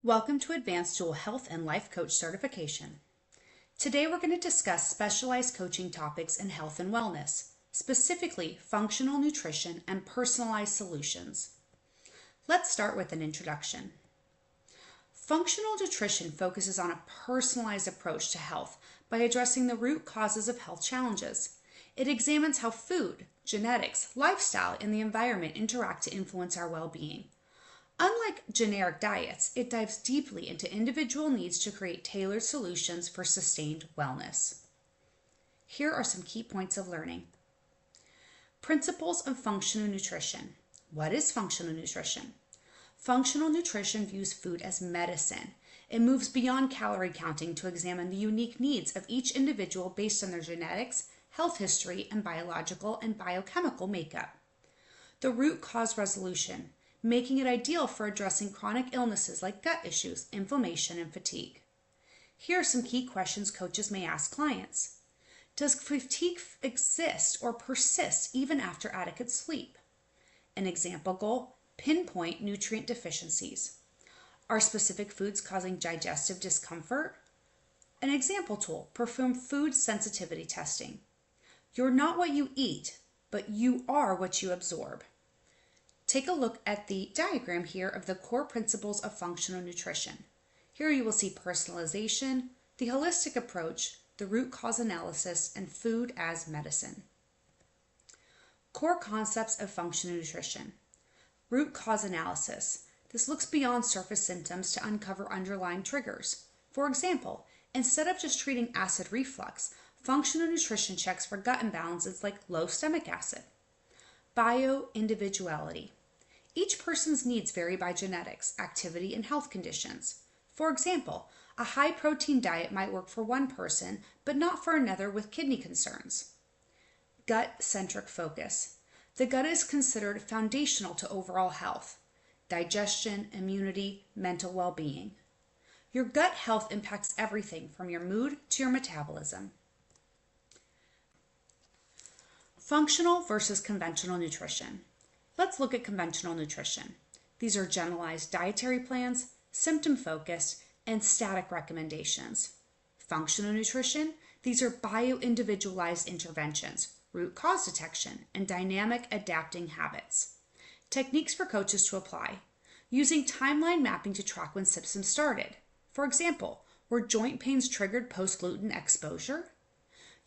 Welcome to Advanced Dual Health and Life Coach Certification. Today we're going to discuss specialized coaching topics in health and wellness, specifically functional nutrition and personalized solutions. Let's start with an introduction. Functional nutrition focuses on a personalized approach to health by addressing the root causes of health challenges. It examines how food, genetics, lifestyle, and the environment interact to influence our well-being. Unlike generic diets, it dives deeply into individual needs to create tailored solutions for sustained wellness. Here are some key points of learning. Principles of functional nutrition. What is functional nutrition? Functional nutrition views food as medicine. It moves beyond calorie counting to examine the unique needs of each individual based on their genetics, health history, and biological and biochemical makeup. The root cause resolution, making it ideal for addressing chronic illnesses like gut issues, inflammation, and fatigue. Here are some key questions coaches may ask clients. Does fatigue exist or persist even after adequate sleep? An example goal, pinpoint nutrient deficiencies. Are specific foods causing digestive discomfort? An example tool, perform food sensitivity testing. You're not what you eat, but you are what you absorb. Take a look at the diagram here of the core principles of functional nutrition. Here you will see personalization, the holistic approach, the root cause analysis, and food as medicine. Core concepts of functional nutrition. Root cause analysis. This looks beyond surface symptoms to uncover underlying triggers. For example, instead of just treating acid reflux, functional nutrition checks for gut imbalances like low stomach acid. Bio-individuality. Each person's needs vary by genetics, activity, and health conditions. For example, a high-protein diet might work for one person, but not for another with kidney concerns. Gut-centric focus. The gut is considered foundational to overall health, digestion, immunity, mental well-being. Your gut health impacts everything from your mood to your metabolism. Functional versus conventional nutrition. Let's look at conventional nutrition. These are generalized dietary plans, symptom-focused, and static recommendations. Functional nutrition, these are bio-individualized interventions, root cause detection, and dynamic adapting habits. Techniques for coaches to apply. Using timeline mapping to track when symptoms started. For example, were joint pains triggered post-gluten exposure?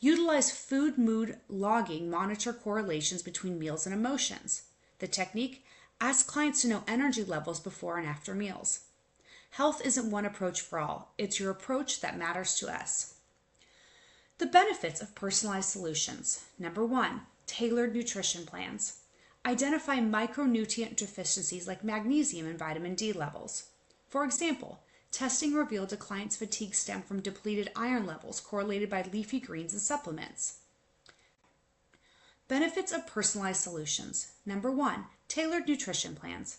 Utilize food mood logging, monitor correlations between meals and emotions. The technique, ask clients to know energy levels before and after meals. Health isn't one approach for all. It's your approach that matters to us. The benefits of personalized solutions. Number 1, tailored nutrition plans. Identify micronutrient deficiencies like magnesium and vitamin D levels. For example, testing revealed a client's fatigue stemmed from depleted iron levels correlated by leafy greens and supplements. Benefits of personalized solutions. Number 1, tailored nutrition plans.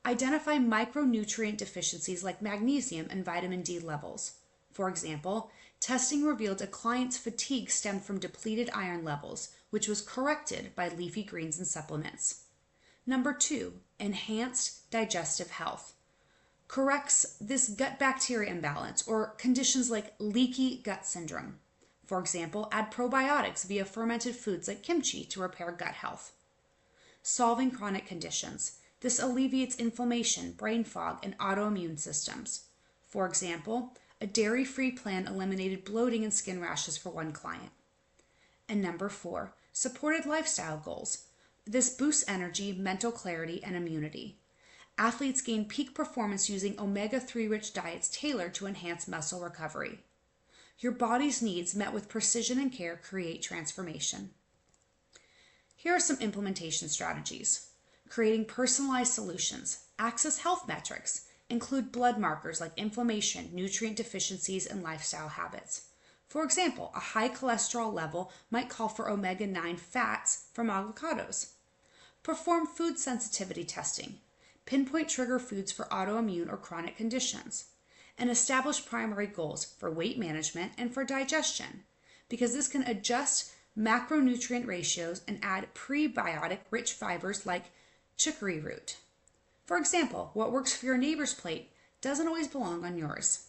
Identify micronutrient deficiencies like magnesium and vitamin D levels. For example, testing revealed a client's fatigue stemmed from depleted iron levels, which was corrected by leafy greens and supplements. Number 2, enhanced digestive health. Corrects this gut bacteria imbalance or conditions like leaky gut syndrome. For example, add probiotics via fermented foods like kimchi to repair gut health. Solving chronic conditions. This alleviates inflammation, brain fog, and autoimmune systems. For example, a dairy-free plan eliminated bloating and skin rashes for one client. And number 4, supported lifestyle goals. This boosts energy, mental clarity, and immunity. Athletes gain peak performance using omega-3 rich diets tailored to enhance muscle recovery. Your body's needs met with precision and care create transformation. Here are some implementation strategies. Creating personalized solutions. Access health metrics. Include blood markers like inflammation, nutrient deficiencies, and lifestyle habits. For example, a high cholesterol level might call for omega-9 fats from avocados. Perform food sensitivity testing. Pinpoint trigger foods for autoimmune or chronic conditions. And establish primary goals for weight management and for digestion, because this can adjust macronutrient ratios and add prebiotic rich fibers like chicory root. For example, what works for your neighbor's plate doesn't always belong on yours.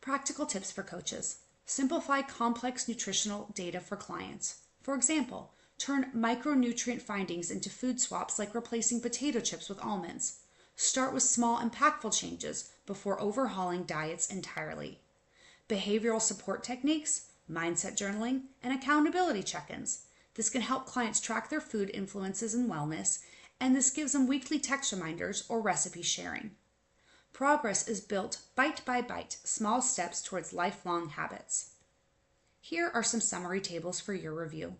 Practical tips for coaches. Simplify complex nutritional data for clients. For example, turn micronutrient findings into food swaps like replacing potato chips with almonds. Start with small, impactful changes before overhauling diets entirely. Behavioral support techniques, mindset journaling, and accountability check-ins. This can help clients track their food influences and wellness, and this gives them weekly text reminders or recipe sharing. Progress is built bite by bite, small steps towards lifelong habits. Here are some summary tables for your review.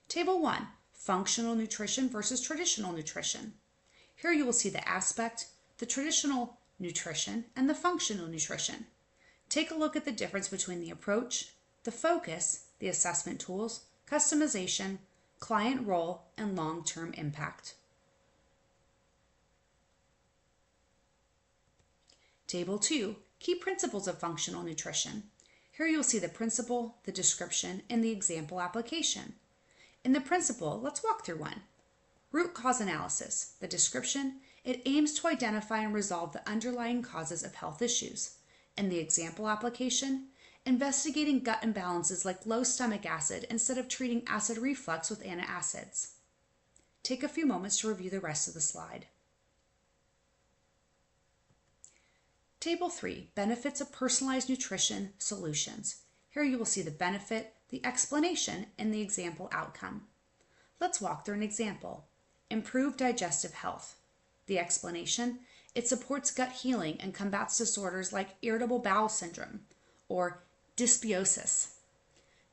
Table 1, functional nutrition versus traditional nutrition. Here you will see the aspect, the traditional nutrition, and the functional nutrition. Take a look at the difference between the approach, the focus, the assessment tools, customization, client role, and long-term impact. Table 2, key principles of functional nutrition. Here you'll see the principle, the description, and the example application. In the principle, let's walk through one. Root cause analysis. The description, it aims to identify and resolve the underlying causes of health issues. In the example application, investigating gut imbalances like low stomach acid instead of treating acid reflux with antacids. Take a few moments to review the rest of the slide. Table 3, benefits of personalized nutrition solutions. Here you will see the benefit, the explanation, and the example outcome. Let's walk through an example. Improve digestive health. The explanation, it supports gut healing and combats disorders like irritable bowel syndrome or dysbiosis.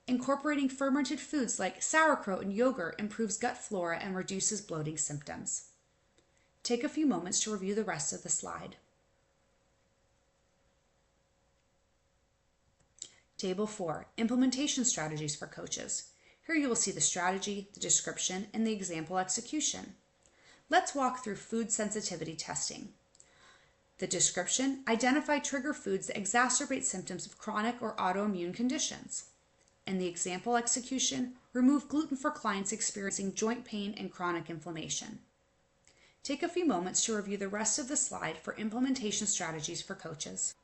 Incorporating fermented foods like sauerkraut and yogurt improves gut flora and reduces bloating symptoms. Take a few moments to review the rest of the slide. Table 4, implementation strategies for coaches. Here you will see the strategy, the description, and the example execution. Let's walk through food sensitivity testing. The description, identify trigger foods that exacerbate symptoms of chronic or autoimmune conditions. And the example execution, remove gluten for clients experiencing joint pain and chronic inflammation. Take a few moments to review the rest of the slide for implementation strategies for coaches.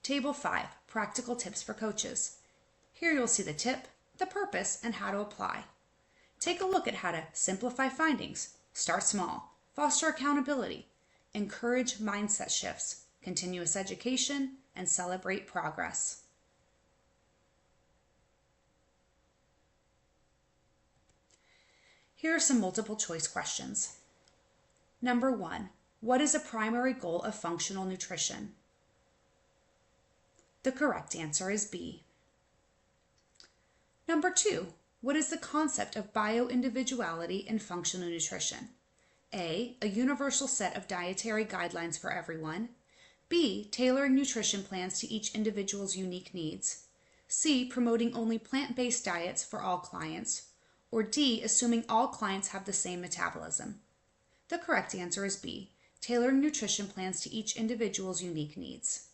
Table 5, practical tips for coaches. Here you'll see the tip, the purpose, and how to apply. Take a look at how to simplify findings, start small, foster accountability, encourage mindset shifts, continuous education, and celebrate progress. Here are some multiple choice questions. Number 1, what is a primary goal of functional nutrition? The correct answer is B. Number 2, what is the concept of bio-individuality in functional nutrition? A universal set of dietary guidelines for everyone. B, tailoring nutrition plans to each individual's unique needs. C, promoting only plant-based diets for all clients. Or D, assuming all clients have the same metabolism. The correct answer is B, tailoring nutrition plans to each individual's unique needs.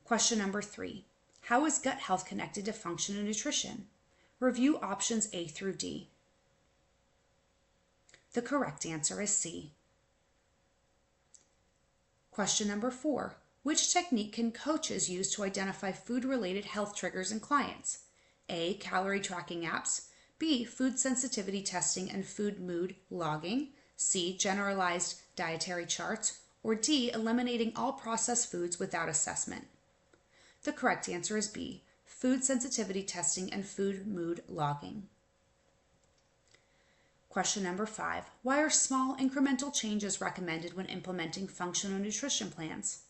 Question number 3. How is gut health connected to functional nutrition? Review options A through D. The correct answer is C. Question number 4. Which technique can coaches use to identify food-related health triggers in clients? A, calorie tracking apps. B, food sensitivity testing and food mood logging. C, generalized dietary charts. Or D, eliminating all processed foods without assessment. The correct answer is B, food sensitivity testing and food mood logging. Question number 5. Why are small incremental changes recommended when implementing functional nutrition plans?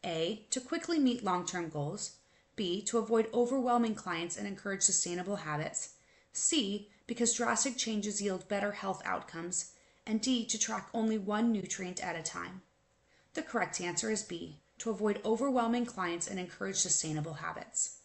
A, to quickly meet long-term goals. B, to avoid overwhelming clients and encourage sustainable habits. C, because drastic changes yield better health outcomes. And D, to track only one nutrient at a time. The correct answer is B, to avoid overwhelming clients and encourage sustainable habits.